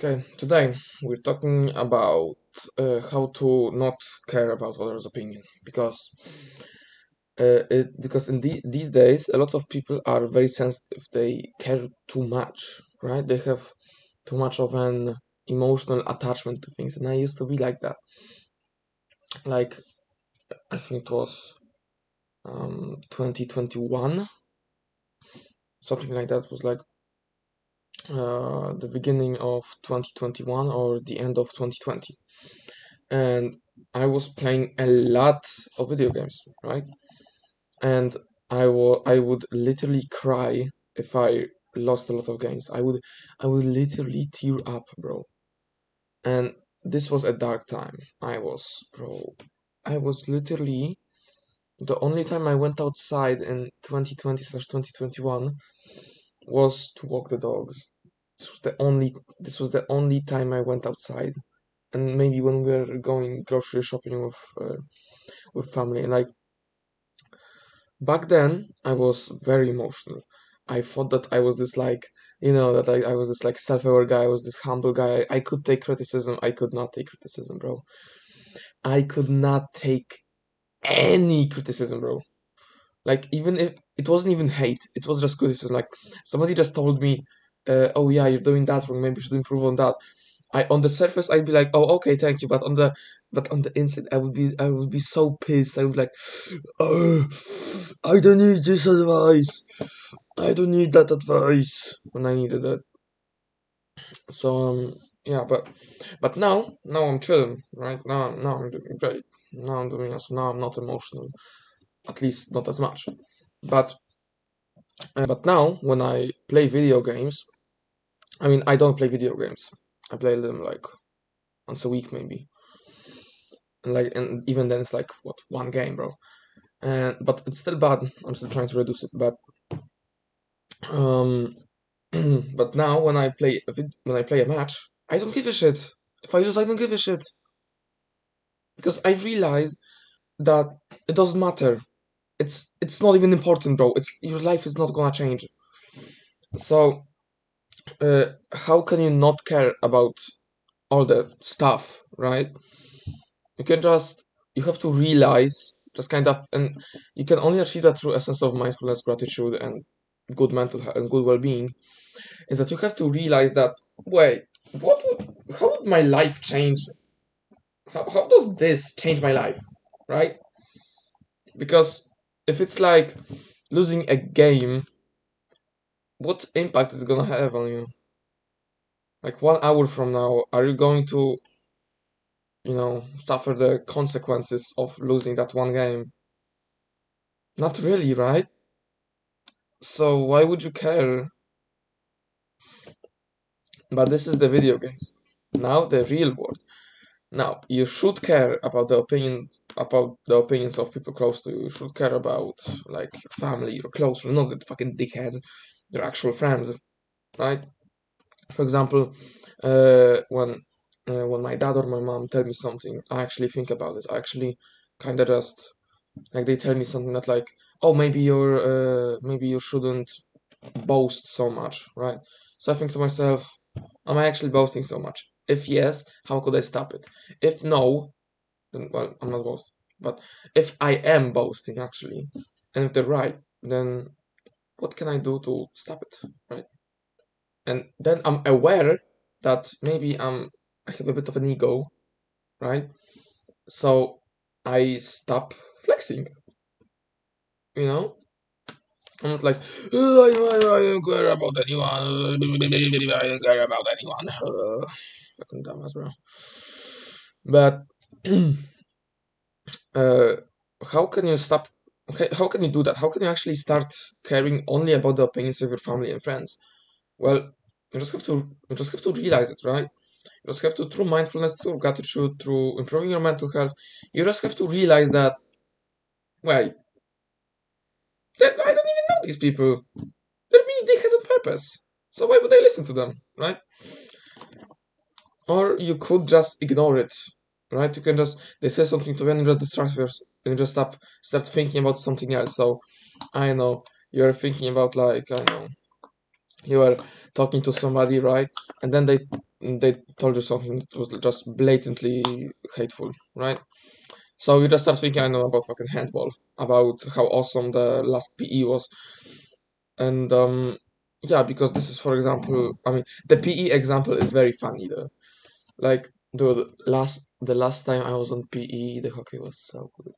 Okay, today we're talking about how to not care about others' opinion because in these days a lot of people are very sensitive. They care too much, right? They have too much of an emotional attachment to things, and I used to be like that. Like I think it was 2021, something like that. Was like the beginning of 2021 or the end of 2020, and I was playing a lot of video games, right? And I would literally cry if I lost a lot of games. I would literally tear up, bro. And this was a dark time. Bro, I was literally the only time I went outside in 2020/2021 was to walk the dogs. This was the only time I went outside, and maybe when we were going grocery shopping with family. And like back then, I was very emotional. I thought that I was this like that I was this like self-aware guy. I was this humble guy. I could take criticism. I could not take criticism, bro. I could not take any criticism, bro. Like even if it wasn't even hate, it was just criticism. Like somebody just told me, "Oh yeah, you're doing that wrong. Maybe you should improve on that." I on the surface I'd be like, "Oh, okay, thank you," but on the inside I would be so pissed. I would be like, "Oh, I don't need this advice. I don't need that advice when I needed it." So yeah, but now I'm chilling, right? Now I'm doing great. Now I'm doing awesome. Now I'm not emotional, at least not as much. But but now when I play video games, I mean I don't play video games. I play them like once a week maybe. And even then it's like what, one game, bro. And but it's still bad. I'm still trying to reduce it, um but now when when I play a match, I don't give a shit. If I lose, I don't give a shit because I realize that it doesn't matter. It's not even important, bro. It's your life is not gonna change. So how can you not care about all the stuff, right? You can just you have to realize just kind of, and you can only achieve that through a sense of mindfulness, gratitude, and good mental health and good well-being. Is that you have to realize that, wait, how would my life change? How does this change my life, right? Because if it's like losing a game, what impact is it gonna have on you? Like 1 hour from now, are you going to, suffer the consequences of losing that one game? Not really, right? So why would you care? But this is the video games. Now the real world. Now you should care about the opinions of people close to you. You should care about like your family, your close friends, not the fucking dickheads, your actual friends, right? For example, when my dad or my mom tell me something, I actually think about it. I actually kind of just like they tell me something that like, oh, maybe you shouldn't boast so much, right? So I think to myself, am I actually boasting so much? If yes, how could I stop it? If no, then well, I'm not boasting. But if I am boasting actually, and if they're right, then what can I do to stop it, right? And then I'm aware that maybe I have a bit of an ego, right? So I stop flexing, you know? I'm not like, "Oh, I don't care about anyone. I don't care about anyone." Fucking dumbass, bro. But uh, how can you stop? Okay, how can you do that? How can you actually start caring only about the opinions of your family and friends? Well, you just have to realize it, right? You just have to, through mindfulness, through gratitude, through improving your mental health, you just have to realize that, well, that I don't even know these people. They're being dickheads on purpose. So why would I listen to them, right? Or you could just ignore it, right? You can just they say something to you and you just distract yourself and you just start thinking about something else. So I know you're thinking about like I don't know you were talking to somebody, right? And then they told you something that was just blatantly hateful, right? So you just start thinking, I know, about fucking handball, about how awesome the last PE was, and yeah, because this is, for example, I mean, the PE example is very funny though. Like, dude, the last time I was on PE, the hockey was so good.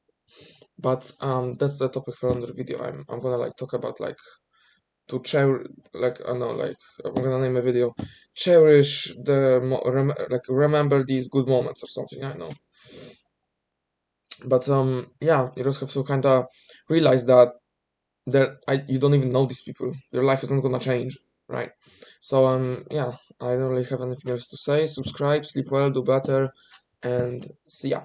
But that's the topic for another video. I'm gonna like talk about like to cherish, like, I don't know, like, I'm gonna name a video, cherish the like remember these good moments or something. I know, but yeah, you just have to kind of realize that you don't even know these people. Your life isn't gonna change, right? So yeah, I don't really have anything else to say. Subscribe, sleep well, do better, and see ya.